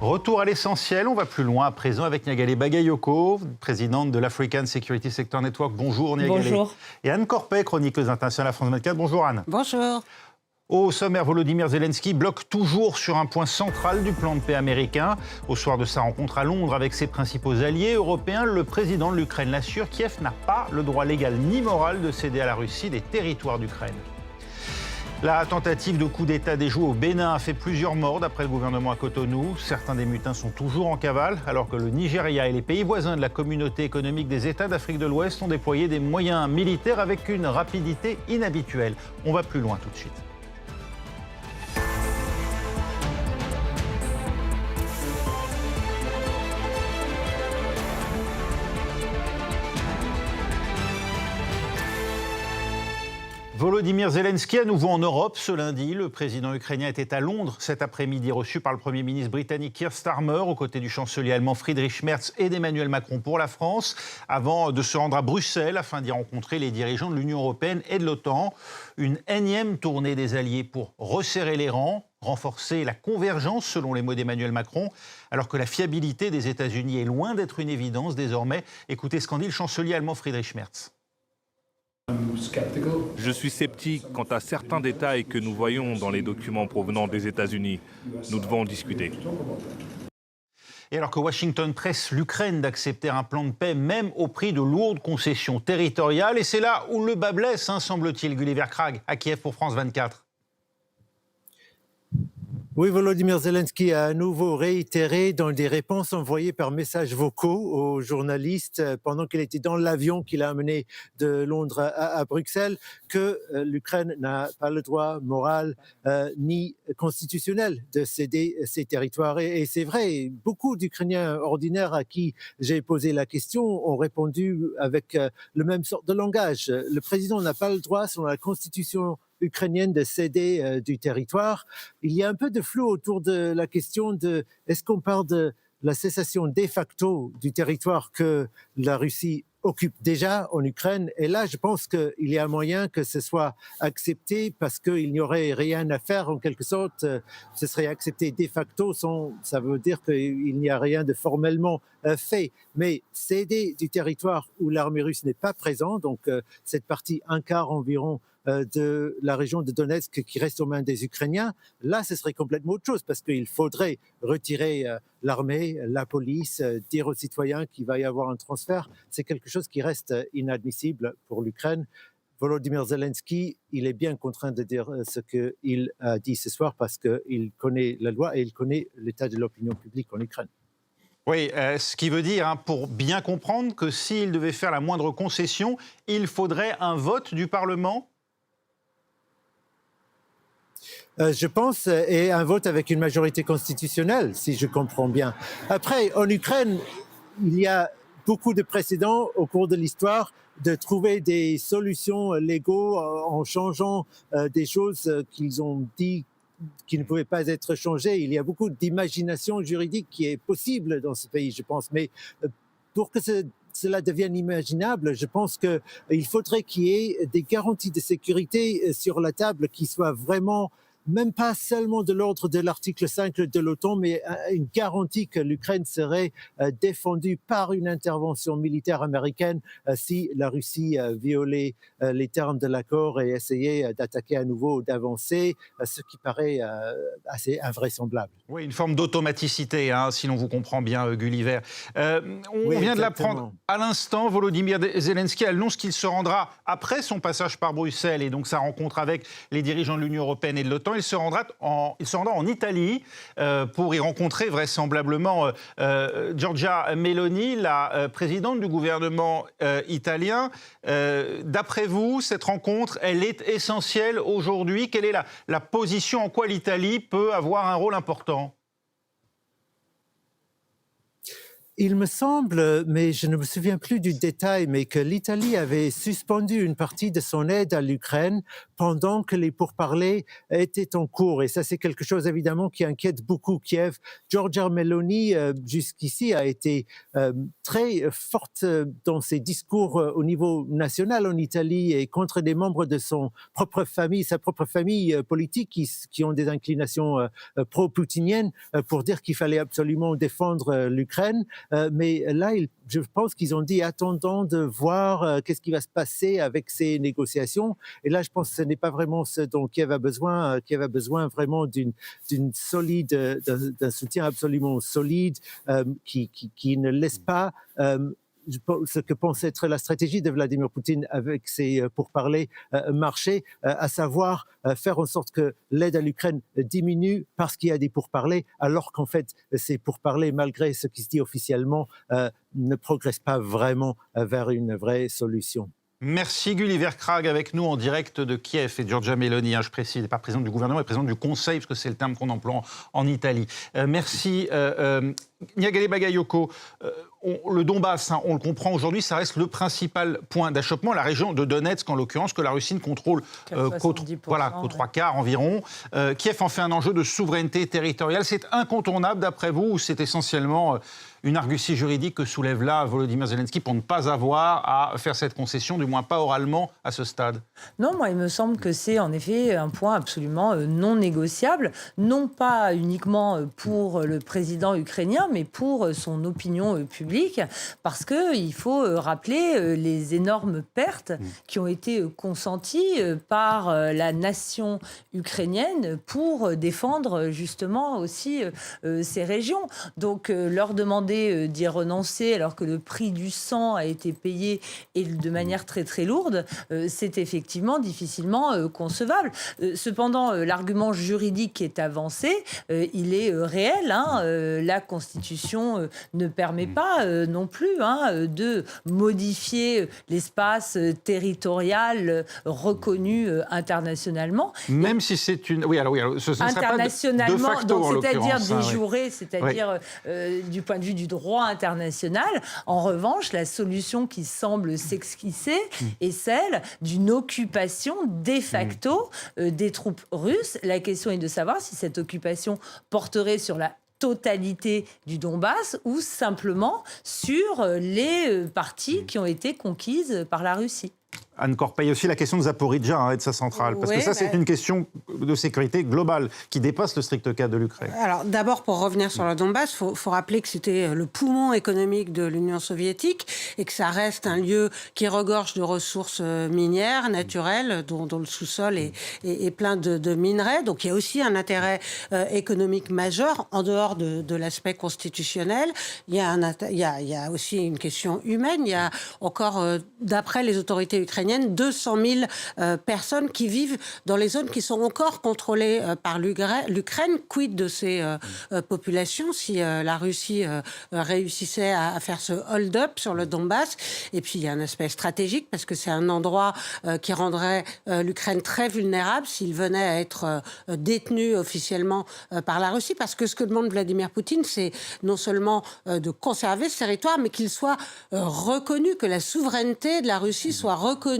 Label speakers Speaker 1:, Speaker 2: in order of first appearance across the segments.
Speaker 1: Retour à l'essentiel, on va plus loin à présent avec Niagale Bagayoko, présidente de l'African Security Sector Network. Bonjour Niagale.
Speaker 2: Bonjour.
Speaker 1: Et Anne Corpet, chroniqueuse internationale à France 24. Bonjour Anne.
Speaker 2: Bonjour.
Speaker 1: Au sommaire, Volodymyr Zelensky bloque toujours sur un point central du plan de paix américain. Au soir de sa rencontre à Londres avec ses principaux alliés européens, le président de l'Ukraine l'assure, Kiev n'a pas le droit légal ni moral de céder à la Russie des territoires d'Ukraine. La tentative de coup d'État déjouée au Bénin a fait plusieurs morts d'après le gouvernement à Cotonou. Certains des mutins sont toujours en cavale, alors que le Nigeria et les pays voisins de la communauté économique des États d'Afrique de l'Ouest ont déployé des moyens militaires avec une rapidité inhabituelle. On va plus loin tout de suite. Volodymyr Zelensky à nouveau en Europe ce lundi. Le président ukrainien était à Londres cet après-midi, reçu par le Premier ministre britannique Keir Starmer, aux côtés du chancelier allemand Friedrich Merz et d'Emmanuel Macron pour la France, avant de se rendre à Bruxelles afin d'y rencontrer les dirigeants de l'Union européenne et de l'OTAN. Une énième tournée des alliés pour resserrer les rangs, renforcer la convergence selon les mots d'Emmanuel Macron, alors que la fiabilité des États-Unis est loin d'être une évidence désormais. Écoutez ce qu'en dit le chancelier allemand Friedrich Merz.
Speaker 3: Je suis sceptique quant à certains détails que nous voyons dans les documents provenant des États-Unis. Nous devons en discuter.
Speaker 1: Et alors que Washington presse l'Ukraine d'accepter un plan de paix, même au prix de lourdes concessions territoriales, et c'est là où le bas blesse, semble-t-il, Gulliver Krag, à Kiev pour France 24.
Speaker 4: Oui, Volodymyr Zelensky a à nouveau réitéré dans des réponses envoyées par messages vocaux aux journalistes pendant qu'il était dans l'avion qu'il a amené de Londres à Bruxelles que l'Ukraine n'a pas le droit moral ni constitutionnel de céder ses territoires. Et c'est vrai, beaucoup d'Ukrainiens ordinaires à qui j'ai posé la question ont répondu avec le même sort de langage. Le président n'a pas le droit, selon la constitution ukrainienne, de céder du territoire. Il y a un peu de flou autour de la question de est-ce qu'on parle de la cessation de facto du territoire que la Russie occupe déjà en Ukraine. Et là, je pense qu'il y a moyen que ce soit accepté parce qu'il n'y aurait rien à faire en quelque sorte. Ce serait accepté de facto, ça veut dire qu'il n'y a rien de formellement fait. Mais céder du territoire où l'armée russe n'est pas présente, donc cette partie un quart environ de la région de Donetsk qui reste aux mains des Ukrainiens, là, ce serait complètement autre chose parce qu'il faudrait retirer l'armée, la police, dire aux citoyens qu'il va y avoir un transfert. C'est quelque chose qui reste inadmissible pour l'Ukraine. Volodymyr Zelensky, il est bien contraint de dire ce qu'il a dit ce soir parce qu'il connaît la loi et il connaît l'état de l'opinion publique en Ukraine.
Speaker 1: Oui, ce qui veut dire, pour bien comprendre, que s'il devait faire la moindre concession, il faudrait un vote du Parlement ?
Speaker 4: Je pense, et un vote avec une majorité constitutionnelle, si je comprends bien. Après, en Ukraine, il y a beaucoup de précédents au cours de l'histoire de trouver des solutions légaux en changeant des choses qu'ils ont dit qui ne pouvaient pas être changées. Il y a beaucoup d'imagination juridique qui est possible dans ce pays, je pense. Mais pour que cela devienne imaginable, je pense qu'il faudrait qu'il y ait des garanties de sécurité sur la table qui soient vraiment, même pas seulement de l'ordre de l'article 5 de l'OTAN, mais une garantie que l'Ukraine serait défendue par une intervention militaire américaine si la Russie violait les termes de l'accord et essayait d'attaquer à nouveau ou d'avancer, ce qui paraît assez invraisemblable.
Speaker 1: Oui, une forme d'automaticité, si l'on vous comprend bien, Gulliver. On vient de l'apprendre à l'instant. Volodymyr Zelensky annonce qu'il se rendra, après son passage par Bruxelles et donc sa rencontre avec les dirigeants de l'Union européenne et de l'OTAN, il se rendra en Italie pour y rencontrer vraisemblablement Giorgia Meloni, la présidente du gouvernement italien. D'après vous, cette rencontre, elle est essentielle aujourd'hui. Quelle est la position, en quoi l'Italie peut avoir un rôle important ?
Speaker 4: Il me semble, mais je ne me souviens plus du détail, mais que l'Italie avait suspendu une partie de son aide à l'Ukraine pendant que les pourparlers étaient en cours. Et ça, c'est quelque chose évidemment qui inquiète beaucoup Kiev. Giorgia Meloni, jusqu'ici, a été très forte dans ses discours au niveau national en Italie et contre des membres de son propre famille, sa propre famille politique qui ont des inclinations pro-poutiniennes pour dire qu'il fallait absolument défendre l'Ukraine. Mais là, je pense qu'ils ont dit attendons de voir qu'est-ce qui va se passer avec ces négociations. Et là, je pense que ce n'est pas vraiment ce dont Kiev a besoin. Kiev a besoin vraiment d'un soutien absolument solide qui ne laisse pas ce que pense être la stratégie de Vladimir Poutine avec ses pourparlers marcher, à savoir faire en sorte que l'aide à l'Ukraine diminue parce qu'il y a des pourparlers, alors qu'en fait, ces pourparlers, malgré ce qui se dit officiellement, ne progressent pas vraiment vers une vraie solution.
Speaker 1: Merci Gulliver Krag avec nous en direct de Kiev et Giorgia Meloni, je précise, n'est pas présidente du gouvernement, mais présidente du Conseil, parce que c'est le terme qu'on emploie en Italie. Merci Niagale Bagayoko. Le Donbass, on le comprend aujourd'hui, ça reste le principal point d'achoppement, la région de Donetsk en l'occurrence, que la Russie ne contrôle qu'aux 3/4 environ. Kiev en fait un enjeu de souveraineté territoriale. C'est incontournable d'après vous, ou c'est essentiellement une argutie juridique que soulève là Volodymyr Zelensky pour ne pas avoir à faire cette concession, du moins pas oralement à ce stade?
Speaker 2: Non, moi il me semble que c'est en effet un point absolument non négociable, non pas uniquement pour le président ukrainien, mais pour son opinion publique, parce qu'il faut rappeler les énormes pertes qui ont été consenties par la nation ukrainienne pour défendre justement aussi ces régions. Donc leur demander d'y renoncer alors que le prix du sang a été payé et de manière très très lourde, c'est effectivement difficilement concevable. Cependant, l'argument juridique qui est avancé, il est réel. La Constitution ne permet pas non plus de modifier l'espace territorial reconnu internationalement.
Speaker 1: Même si c'est une... Oui, alors ce ne serait
Speaker 2: internationalement,
Speaker 1: pas de facto,
Speaker 2: c'est-à-dire déjuré, c'est-à-dire du point de vue du droit international. En revanche, la solution qui semble s'esquisser est celle d'une occupation de facto des troupes russes. La question est de savoir si cette occupation porterait sur la totalité du Donbass ou simplement sur les parties qui ont été conquises par la Russie.
Speaker 1: Anne Corpeil, aussi la question de Zaporijjia et de sa centrale, parce que ça, c'est une question de sécurité globale qui dépasse le strict cas de l'Ukraine.
Speaker 5: Alors d'abord, pour revenir sur le Donbass, il faut rappeler que c'était le poumon économique de l'Union soviétique et que ça reste un lieu qui regorge de ressources minières, naturelles, dont le sous-sol est plein de minerais. Donc il y a aussi un intérêt économique majeur, en dehors de l'aspect constitutionnel. Il y a aussi une question humaine. Il y a encore, d'après les autorités ukrainiennes, 200 000 personnes qui vivent dans les zones qui sont encore contrôlées par l'Ukraine. Quid de ces populations si la Russie réussissait à faire ce hold-up sur le Donbass? Et puis il y a un aspect stratégique parce que c'est un endroit qui rendrait l'Ukraine très vulnérable s'il venait à être détenu officiellement par la Russie. Parce que ce que demande Vladimir Poutine, c'est non seulement de conserver ce territoire, mais qu'il soit reconnu, que la souveraineté de la Russie soit reconnue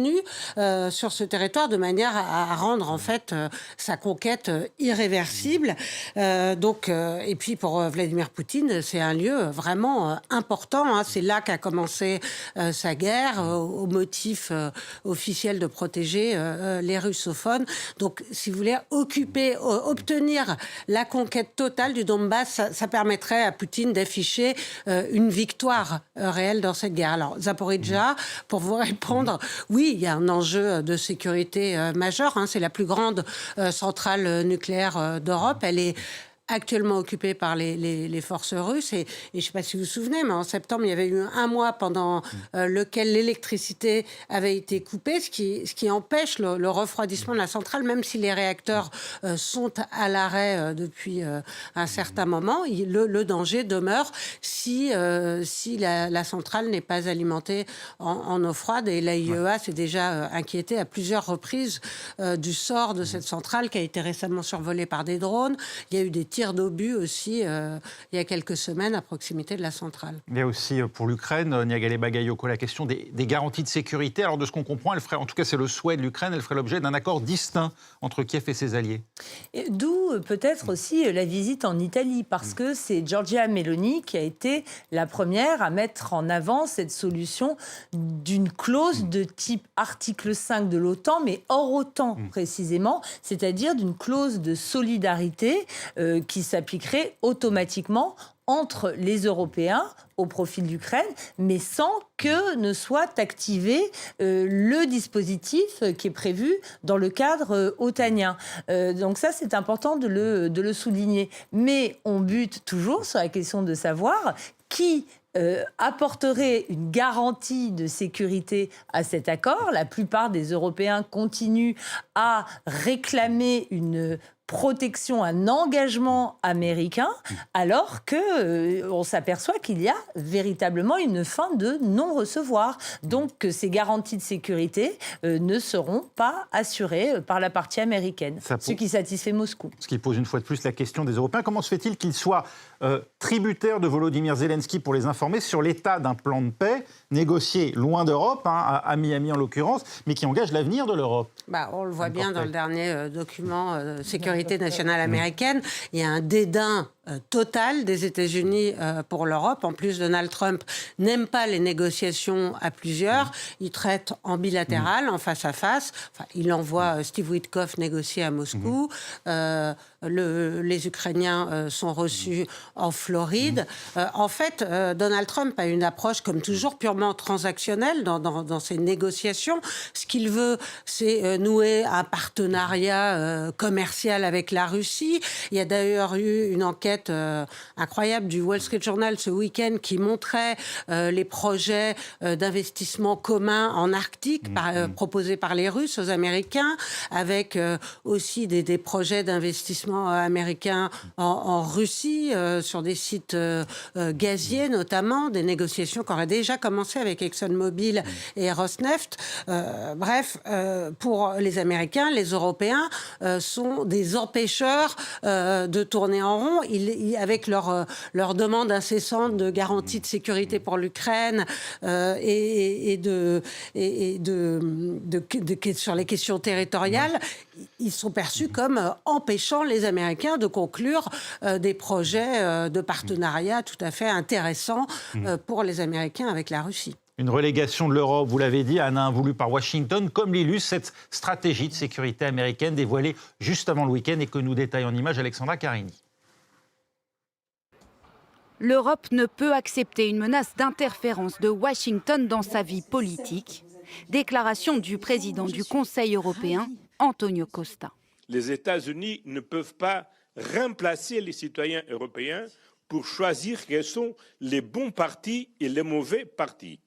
Speaker 5: sur ce territoire de manière à rendre en fait sa conquête irréversible. Et puis pour Vladimir Poutine, c'est un lieu vraiment important. C'est là qu'a commencé sa guerre au motif officiel de protéger les russophones. Donc, si vous voulez, obtenir la conquête totale du Donbass, ça permettrait à Poutine d'afficher une victoire réelle dans cette guerre. Alors, Zaporijjia, pour vous répondre, oui, il y a un enjeu de sécurité majeur. C'est la plus grande centrale nucléaire d'Europe. Elle est actuellement occupée par les forces russes. Et je ne sais pas si vous vous souvenez, mais en septembre, il y avait eu un mois pendant lequel l'électricité avait été coupée, ce qui empêche le refroidissement de la centrale, même si les réacteurs sont à l'arrêt depuis un certain moment. Le danger demeure si la centrale n'est pas alimentée en eau froide. Et l'AIEA s'est déjà inquiétée à plusieurs reprises du sort de cette centrale qui a été récemment survolée par des drones. Il y a eu des tir d'obus aussi il y a quelques semaines à proximité de la centrale.
Speaker 1: Il y a aussi pour l'Ukraine, Niagale Bagayoko, la question des garanties de sécurité. Alors de ce qu'on comprend, elle ferait, en tout cas c'est le souhait de l'Ukraine, elle ferait l'objet d'un accord distinct entre Kiev et ses alliés.
Speaker 2: D'où peut-être aussi la visite en Italie, parce que c'est Giorgia Meloni qui a été la première à mettre en avant cette solution d'une clause de type article 5 de l'OTAN, mais hors OTAN précisément, c'est-à-dire d'une clause de solidarité qui s'appliquerait automatiquement entre les Européens au profit de l'Ukraine, mais sans que ne soit activé le dispositif qui est prévu dans le cadre otanien. Donc ça, c'est important de le souligner. Mais on bute toujours sur la question de savoir qui apporterait une garantie de sécurité à cet accord. La plupart des Européens continuent à réclamer une protection, un engagement américain, alors que on s'aperçoit qu'il y a véritablement une fin de non-recevoir. Donc que ces garanties de sécurité ne seront pas assurées par la partie américaine, ce qui satisfait Moscou.
Speaker 1: Ce qui pose une fois de plus la question des Européens. Comment se fait-il qu'ils soient tributaires de Volodymyr Zelensky pour les informer sur l'état d'un plan de paix négocié loin d'Europe, à Miami en l'occurrence, mais qui engage l'avenir de l'Europe?
Speaker 5: On le voit bien dans le dernier document sécurité nationale américaine. Il y a un dédain total des États-Unis pour l'Europe. En plus, Donald Trump n'aime pas les négociations à plusieurs. Il traite en bilatéral, en face à face. Enfin, il envoie Steve Witkoff négocier à Moscou. Les Ukrainiens sont reçus en Floride. En fait, Donald Trump a une approche, comme toujours, purement transactionnelle dans ses négociations. Ce qu'il veut, c'est nouer un partenariat commercial avec la Russie. Il y a d'ailleurs eu une enquête incroyable du Wall Street Journal ce week-end qui montrait les projets d'investissement commun en Arctique proposés par les Russes aux Américains, avec aussi des projets d'investissement américains en Russie, sur des sites gaziers notamment, des négociations qui auraient déjà commencé avec ExxonMobil et Rosneft. Bref, pour les Américains, les Européens sont des empêcheurs de tourner en rond. Avec leur demande incessante de garantie de sécurité pour l'Ukraine sur les questions territoriales, ils sont perçus comme empêchant les Américains de conclure des projets de partenariat tout à fait intéressants pour les Américains avec la Russie.
Speaker 1: Une relégation de l'Europe, vous l'avez dit, Anna, voulue par Washington, comme l'illustre cette stratégie de sécurité américaine dévoilée juste avant le week-end et que nous détaille en images Alexandra Carini.
Speaker 6: L'Europe ne peut accepter une menace d'interférence de Washington dans sa vie politique. Déclaration du président du Conseil européen, Antonio Costa.
Speaker 7: Les États-Unis ne peuvent pas remplacer les citoyens européens pour choisir quels sont les bons partis et les mauvais partis.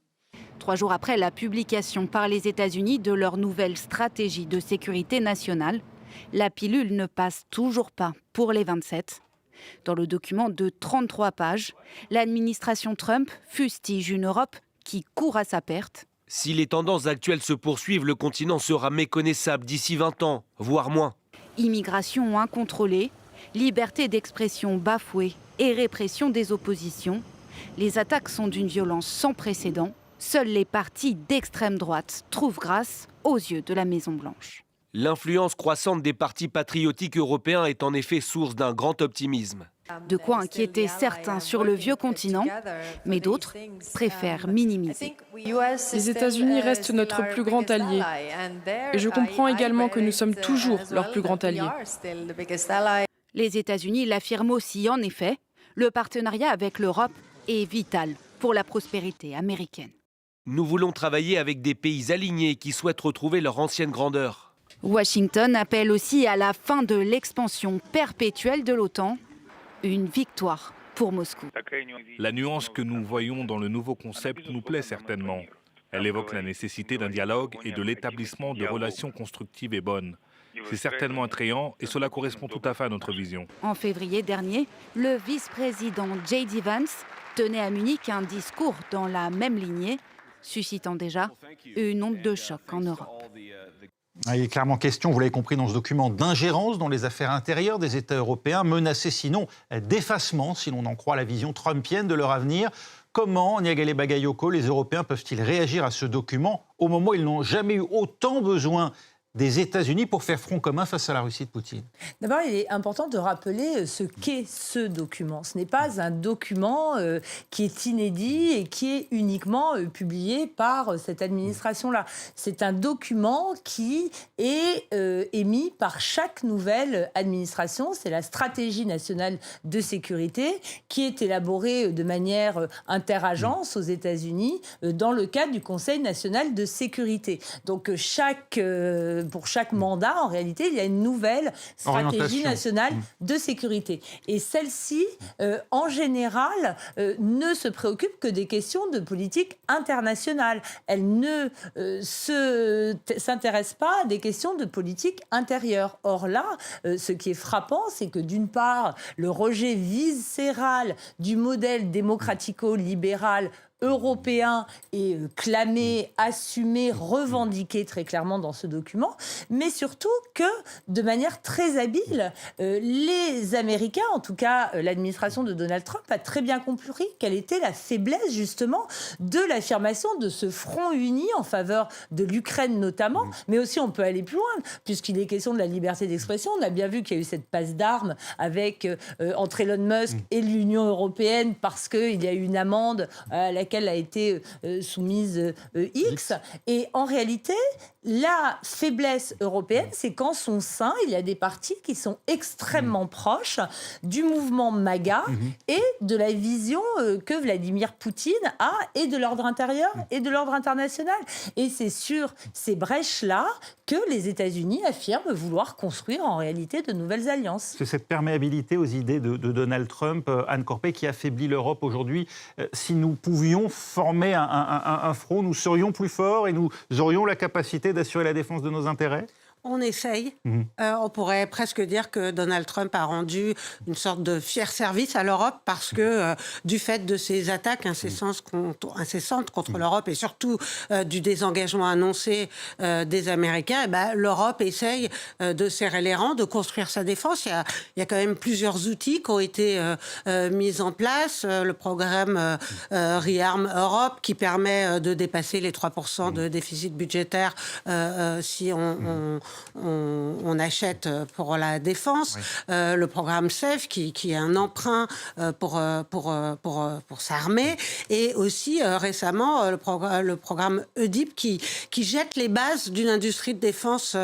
Speaker 6: 3 jours après la publication par les États-Unis de leur nouvelle stratégie de sécurité nationale, la pilule ne passe toujours pas pour les 27. Dans le document de 33 pages, l'administration Trump fustige une Europe qui court à sa perte.
Speaker 8: Si les tendances actuelles se poursuivent, le continent sera méconnaissable d'ici 20 ans, voire moins.
Speaker 6: Immigration incontrôlée, liberté d'expression bafouée et répression des oppositions. Les attaques sont d'une violence sans précédent. Seuls les partis d'extrême droite trouvent grâce aux yeux de la Maison-Blanche.
Speaker 8: L'influence croissante des partis patriotiques européens est en effet source d'un grand optimisme.
Speaker 6: De quoi inquiéter certains sur le vieux continent, mais d'autres préfèrent minimiser.
Speaker 9: Les États-Unis restent notre plus grand allié. Et je comprends également que nous sommes toujours leur plus grand allié.
Speaker 6: Les États-Unis l'affirment aussi, en effet. Le partenariat avec l'Europe est vital pour la prospérité américaine.
Speaker 8: Nous voulons travailler avec des pays alignés qui souhaitent retrouver leur ancienne grandeur.
Speaker 6: Washington appelle aussi à la fin de l'expansion perpétuelle de l'OTAN. Une victoire pour Moscou.
Speaker 3: La nuance que nous voyons dans le nouveau concept nous plaît certainement. Elle évoque la nécessité d'un dialogue et de l'établissement de relations constructives et bonnes. C'est certainement attrayant et cela correspond tout à fait à notre vision.
Speaker 6: En février dernier, le vice-président J.D. Vance tenait à Munich un discours dans la même lignée, suscitant déjà une onde de choc en Europe.
Speaker 1: Il est clairement question, vous l'avez compris dans ce document, d'ingérence dans les affaires intérieures des États européens, menacés sinon d'effacement, si l'on en croit la vision trumpienne de leur avenir. Comment, Niagale Bagayoko, les Européens peuvent-ils réagir à ce document au moment où ils n'ont jamais eu autant besoin des États-Unis pour faire front commun face à la Russie de Poutine?
Speaker 2: D'abord, il est important de rappeler ce qu'est ce document. Ce n'est pas un document qui est inédit et qui est uniquement publié par cette administration-là. C'est un document qui est émis par chaque nouvelle administration. C'est la stratégie nationale de sécurité qui est élaborée de manière interagence aux États-Unis dans le cadre du Conseil national de sécurité. Donc, pour chaque mandat, en réalité, il y a une nouvelle stratégie nationale de sécurité. Et celle-ci, en général, ne se préoccupe que des questions de politique internationale. Elle ne s'intéresse pas à des questions de politique intérieure. Or là, ce qui est frappant, c'est que d'une part, le rejet viscéral du modèle démocratico-libéral européen est clamé, assumé, revendiqué très clairement dans ce document, mais surtout que, de manière très habile, les Américains, en tout cas l'administration de Donald Trump, a très bien compris quelle était la faiblesse justement de l'affirmation de ce front uni en faveur de l'Ukraine notamment, mais aussi on peut aller plus loin, puisqu'il est question de la liberté d'expression. On a bien vu qu'il y a eu cette passe d'armes entre Elon Musk et l'Union européenne parce qu'il y a eu une amende à laquelle a été soumise X. Et en réalité, la faiblesse européenne, c'est qu'en son sein, il y a des partis qui sont extrêmement proches du mouvement MAGA et de la vision que Vladimir Poutine a et de l'ordre intérieur et de l'ordre international. Et c'est sur ces brèches-là que les États-Unis affirment vouloir construire en réalité de nouvelles alliances.
Speaker 1: C'est cette perméabilité aux idées de Donald Trump, Anne Corpet, qui affaiblit l'Europe aujourd'hui. Si nous pouvions former un front, nous serions plus forts et nous aurions la capacité d'assurer la défense de nos intérêts?
Speaker 5: On essaye. On pourrait presque dire que Donald Trump a rendu une sorte de fier service à l'Europe parce que du fait de ses attaques incessantes contre l'Europe et surtout du désengagement annoncé des Américains, l'Europe essaye de serrer les rangs, de construire sa défense. Il y a quand même plusieurs outils qui ont été mis en place. Le programme ReArm Europe qui permet de dépasser les 3% de déficit budgétaire si on achète pour la défense, le programme SAFE qui est un emprunt pour s'armer, et aussi récemment le programme EDIP qui jette les bases d'une industrie de défense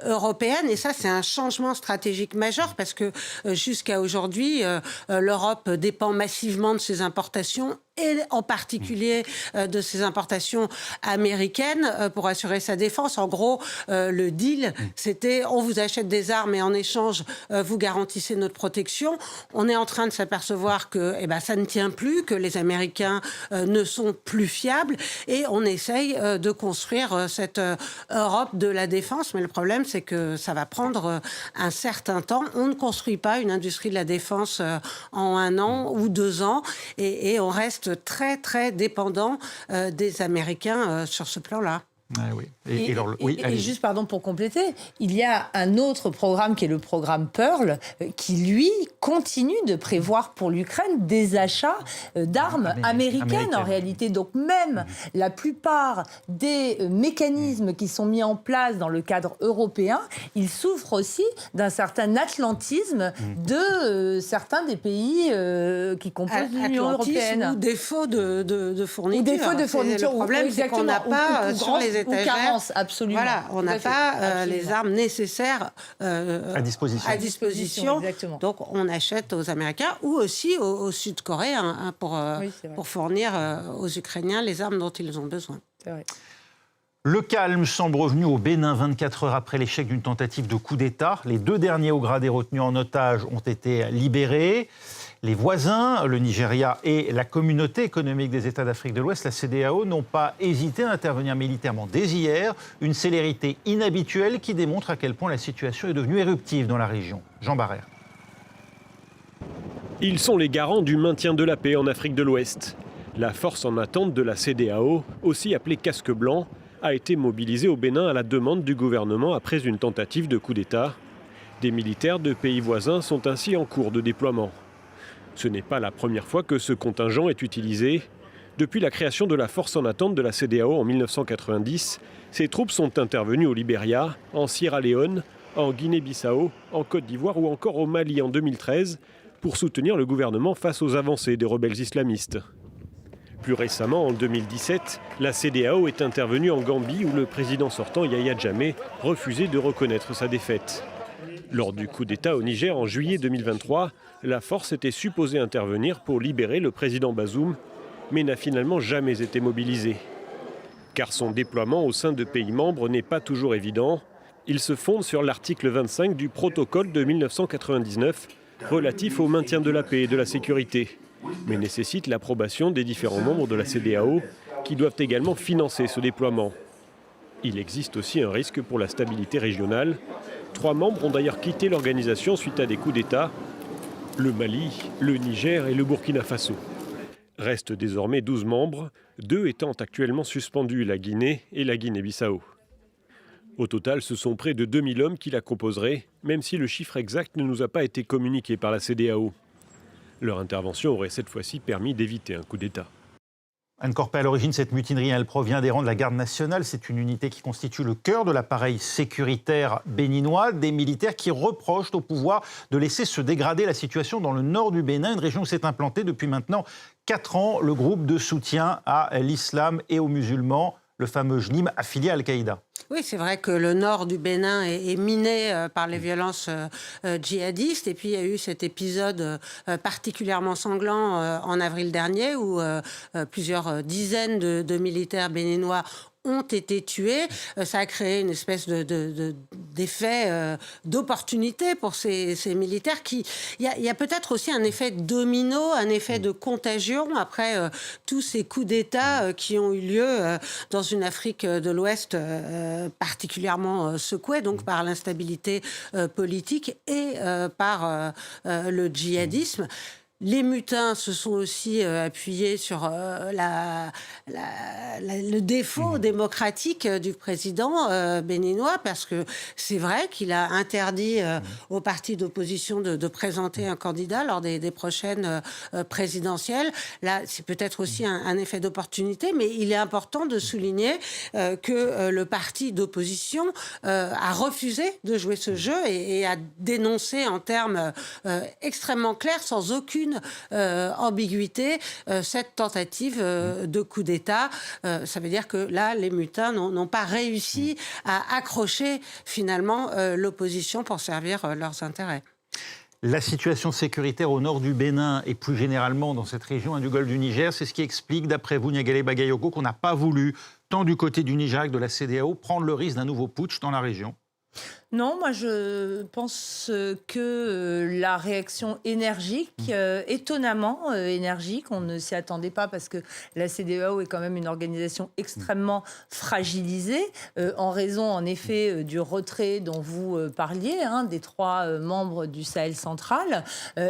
Speaker 5: européenne. Et ça, c'est un changement stratégique majeur parce que jusqu'à aujourd'hui, l'Europe dépend massivement de ses importations et en particulier de ses importations américaines pour assurer sa défense. En gros, le deal, c'était on vous achète des armes et en échange, vous garantissez notre protection. On est en train de s'apercevoir que ça ne tient plus, que les Américains ne sont plus fiables et on essaye de construire cette Europe de la défense. Mais le problème, c'est que ça va prendre un certain temps. On ne construit pas une industrie de la défense en 1 an ou 2 ans et on reste très, très dépendant des Américains sur ce plan-là.
Speaker 1: Ah oui.
Speaker 2: Et juste, pardon, pour compléter, il y a un autre programme qui est le programme Pearl, qui, lui, continue de prévoir pour l'Ukraine des achats d'armes américaines, en réalité. Donc même la plupart des mécanismes qui sont mis en place dans le cadre européen, ils souffrent aussi d'un certain atlantisme de certains des pays qui composent l'Union européenne.
Speaker 5: Ou défaut de fourniture.
Speaker 2: Ou défaut de fourniture.
Speaker 5: Le problème, c'est qu'on n'a pas sur les étagères.
Speaker 2: Carence, absolument.
Speaker 5: Voilà, on n'a pas les armes nécessaires
Speaker 1: à disposition.
Speaker 5: Donc on achète aux Américains ou aussi aux Sud-Coréens pour fournir aux Ukrainiens les armes dont ils ont besoin.
Speaker 2: C'est vrai.
Speaker 1: Le calme semble revenu au Bénin 24 heures après l'échec d'une tentative de coup d'État. Les 2 derniers hauts gradés retenus en otage ont été libérés. Les voisins, le Nigeria et la communauté économique des États d'Afrique de l'Ouest, la CEDEAO, n'ont pas hésité à intervenir militairement dès hier. Une célérité inhabituelle qui démontre à quel point la situation est devenue éruptive dans la région. Jean Barrère.
Speaker 10: Ils sont les garants du maintien de la paix en Afrique de l'Ouest. La force en attente de la CEDEAO, aussi appelée casque blanc, a été mobilisée au Bénin à la demande du gouvernement après une tentative de coup d'État. Des militaires de pays voisins sont ainsi en cours de déploiement. Ce n'est pas la première fois que ce contingent est utilisé. Depuis la création de la force en attente de la CEDEAO en 1990, ces troupes sont intervenues au Libéria, en Sierra Leone, en Guinée-Bissau, en Côte d'Ivoire ou encore au Mali en 2013 pour soutenir le gouvernement face aux avancées des rebelles islamistes. Plus récemment, en 2017, la CEDEAO est intervenue en Gambie où le président sortant Yahya Jammeh refusait de reconnaître sa défaite. Lors du coup d'État au Niger en juillet 2023, la force était supposée intervenir pour libérer le président Bazoum, mais n'a finalement jamais été mobilisée. Car son déploiement au sein de pays membres n'est pas toujours évident. Il se fonde sur l'article 25 du protocole de 1999 relatif au maintien de la paix et de la sécurité, mais nécessite l'approbation des différents membres de la CEDEAO qui doivent également financer ce déploiement. Il existe aussi un risque pour la stabilité régionale. 3 membres ont d'ailleurs quitté l'organisation suite à des coups d'État, le Mali, le Niger et le Burkina Faso. Restent désormais 12 membres, 2 étant actuellement suspendus, la Guinée et la Guinée-Bissau. Au total, ce sont près de 2000 hommes qui la composeraient, même si le chiffre exact ne nous a pas été communiqué par la CEDEAO. Leur intervention aurait cette fois-ci permis d'éviter un coup d'État.
Speaker 1: Anne Corpet, à l'origine, cette mutinerie, elle provient des rangs de la Garde nationale. C'est une unité qui constitue le cœur de l'appareil sécuritaire béninois. Des militaires qui reprochent au pouvoir de laisser se dégrader la situation dans le nord du Bénin, une région où s'est implanté depuis maintenant 4 ans le groupe de soutien à l'islam et aux musulmans, le fameux JNIM, affilié à Al-Qaïda.
Speaker 5: Oui, c'est vrai que le nord du Bénin est miné par les violences djihadistes. Et puis, il y a eu cet épisode particulièrement sanglant en avril dernier où plusieurs dizaines de militaires béninois ont été tués. Ça a créé une espèce d'effet d'opportunité pour ces militaires. Il y a peut-être aussi un effet domino, un effet de contagion après tous ces coups d'État qui ont eu lieu dans une Afrique de l'Ouest particulièrement secouée, donc par l'instabilité politique et par le djihadisme. Les mutins se sont aussi appuyés sur le défaut démocratique du président béninois, parce que c'est vrai qu'il a interdit aux partis d'opposition de présenter un candidat lors des prochaines présidentielles. Là, c'est peut-être aussi un effet d'opportunité, mais il est important de souligner que le parti d'opposition a refusé de jouer ce jeu et a dénoncé en termes extrêmement clairs, sans aucune ambiguïté, cette tentative de coup d'État. Ça veut dire que là, les mutins n'ont pas réussi à accrocher finalement l'opposition pour servir leurs intérêts.
Speaker 1: La situation sécuritaire au nord du Bénin et plus généralement dans cette région du golfe du Niger, c'est ce qui explique, d'après vous, Niagalé Bagayoko, qu'on n'a pas voulu, tant du côté du Niger que de la CEDEAO, prendre le risque d'un nouveau putsch dans la région.
Speaker 2: Non, moi je pense que la réaction énergique, étonnamment énergique, on ne s'y attendait pas parce que la CEDEAO est quand même une organisation extrêmement fragilisée en raison en effet du retrait dont vous parliez, des 3 membres du Sahel central,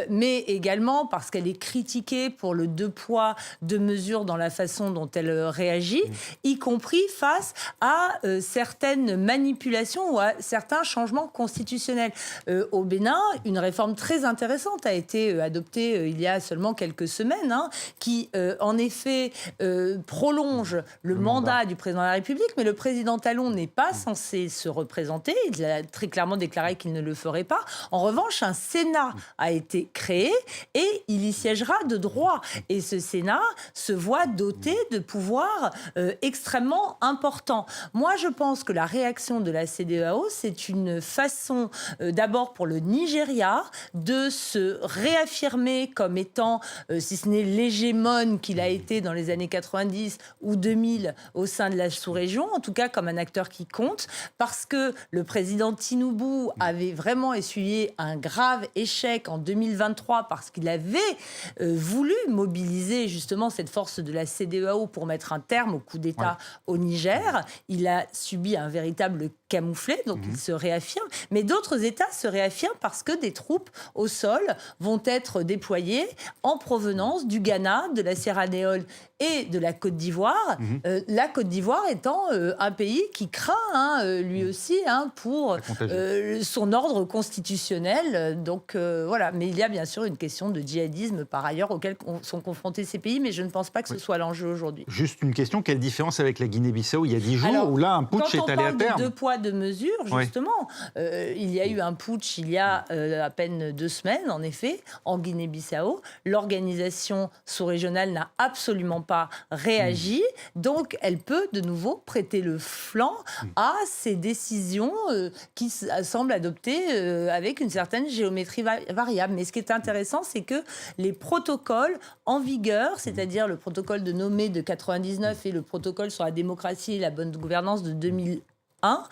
Speaker 2: mais également parce qu'elle est critiquée pour le 2 poids 2 mesures dans la façon dont elle réagit, y compris face à certaines manipulations ou à certains changements constitutionnels. Au Bénin, une réforme très intéressante a été adoptée il y a seulement quelques semaines, qui en effet prolonge le mandat du président de la République, mais le président Talon n'est pas censé se représenter. Il a très clairement déclaré qu'il ne le ferait pas. En revanche, un Sénat a été créé et il y siégera de droit. Et ce Sénat se voit doté de pouvoirs extrêmement importants. Moi, je pense que la réaction de la CEDEAO, c'est une façon, d'abord pour le Nigeria, de se réaffirmer comme étant, si ce n'est l'hégémone qu'il a été dans les années 90 ou 2000 au sein de la sous-région, en tout cas comme un acteur qui compte, parce que le président Tinubu avait vraiment essuyé un grave échec en 2023 parce qu'il avait voulu mobiliser justement cette force de la CEDEAO pour mettre un terme au coup d'État au Niger. Il a subi un véritable camouflet, donc il se réaffirme réaffirment, mais d'autres États se réaffirment parce que des troupes au sol vont être déployées en provenance du Ghana, de la Sierra Leone et de la Côte d'Ivoire. La Côte d'Ivoire étant un pays qui craint, lui aussi, pour son ordre constitutionnel. Donc voilà, mais il y a bien sûr une question de djihadisme par ailleurs auquel sont confrontés ces pays, mais je ne pense pas que ce soit l'enjeu aujourd'hui.
Speaker 1: Juste une question, quelle différence avec la Guinée-Bissau il y a 10 jours, où là un putsch est allé à terme?
Speaker 2: Quand on parle de 2 poids, 2 mesures, justement, il y a eu un putsch il y a à peine 2 semaines, en effet, en Guinée-Bissau. L'organisation sous-régionale n'a absolument pas réagi, donc elle peut de nouveau prêter le flanc à ces décisions qui semblent adoptées avec une certaine géométrie variable. Mais ce qui est intéressant, c'est que les protocoles en vigueur, c'est-à-dire le protocole de Lomé de 99 et le protocole sur la démocratie et la bonne gouvernance de 2001,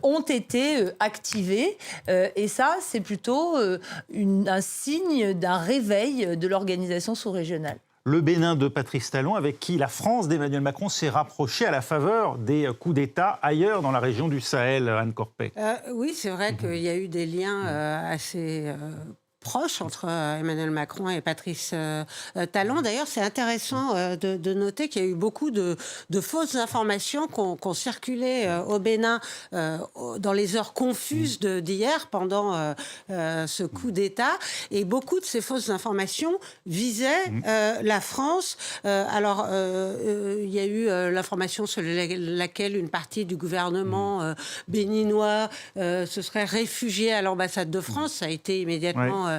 Speaker 2: ont été activés. Et ça, c'est plutôt un signe d'un réveil de l'organisation sous-régionale.
Speaker 1: Le Bénin de Patrice Talon, avec qui la France d'Emmanuel Macron s'est rapprochée à la faveur des coups d'État ailleurs dans la région du Sahel, Anne Corpet.
Speaker 5: Oui, c'est vrai qu'il y a eu des liens assez proche entre Emmanuel Macron et Patrice Talon. D'ailleurs, c'est intéressant de noter qu'il y a eu beaucoup de fausses informations qui ont circulé au Bénin dans les heures confuses d'hier pendant ce coup d'État. Et beaucoup de ces fausses informations visaient la France. Alors, il y a eu l'information sur laquelle une partie du gouvernement béninois se serait réfugiée à l'ambassade de France. Ça a été immédiatement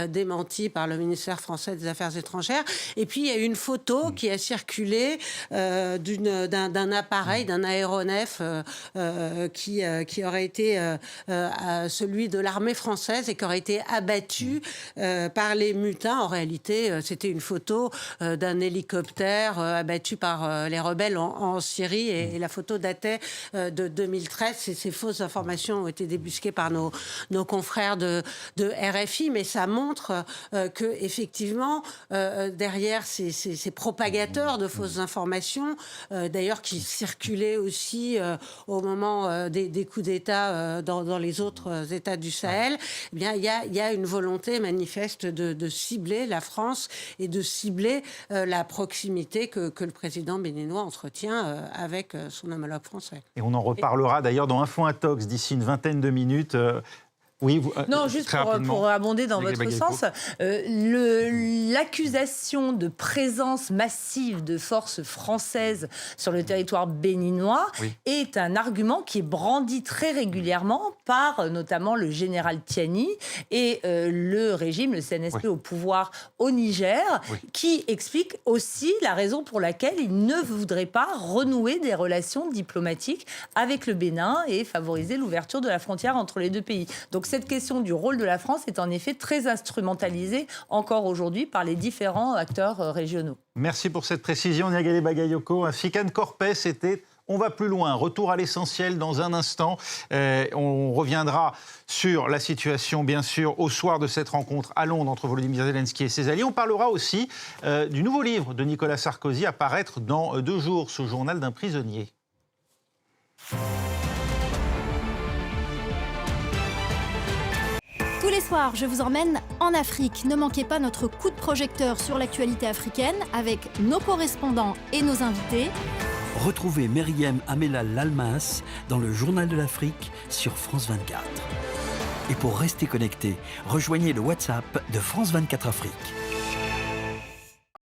Speaker 5: démenti par le ministère français des Affaires étrangères. Et puis, il y a eu une photo qui a circulé d'un appareil, d'un aéronef qui aurait été celui de l'armée française et qui aurait été abattu par les mutins. En réalité, c'était une photo d'un hélicoptère abattu par les rebelles en Syrie et la photo datait de 2013. Ces fausses informations ont été débusquées par nos confrères de RFI, mais ça montre que effectivement derrière ces propagateurs de fausses informations, d'ailleurs qui circulaient aussi au moment des coups d'État dans les autres États du Sahel, eh bien il y a une volonté manifeste de cibler la France et de cibler la proximité que le président béninois entretient avec son homologue français.
Speaker 1: Et on en reparlera d'ailleurs dans Info Intox d'ici une vingtaine de minutes. Oui,
Speaker 2: non, juste pour abonder dans votre sens, l'accusation de présence massive de forces françaises sur le territoire béninois est un argument qui est brandi très régulièrement par notamment le général Tiani et le régime, le CNSP au pouvoir au Niger, qui explique aussi la raison pour laquelle il ne voudrait pas renouer des relations diplomatiques avec le Bénin et favoriser l'ouverture de la frontière entre les deux pays. Donc cette question du rôle de la France est en effet très instrumentalisée encore aujourd'hui par les différents acteurs régionaux.
Speaker 1: Merci pour cette précision, Niagale Bagayoko. Ainsi qu'Anne Corpet, c'était On va plus loin. Retour à l'essentiel dans un instant. On reviendra sur la situation, bien sûr, au soir de cette rencontre à Londres entre Volodymyr Zelensky et ses alliés. On parlera aussi du nouveau livre de Nicolas Sarkozy à paraître dans 2 jours, ce journal d'un prisonnier.
Speaker 11: Tous les soirs, je vous emmène en Afrique. Ne manquez pas notre coup de projecteur sur l'actualité africaine avec nos correspondants et nos invités.
Speaker 12: Retrouvez Myriam Amela-Lalmas dans le Journal de l'Afrique sur France 24. Et pour rester connecté, rejoignez le WhatsApp de France 24 Afrique.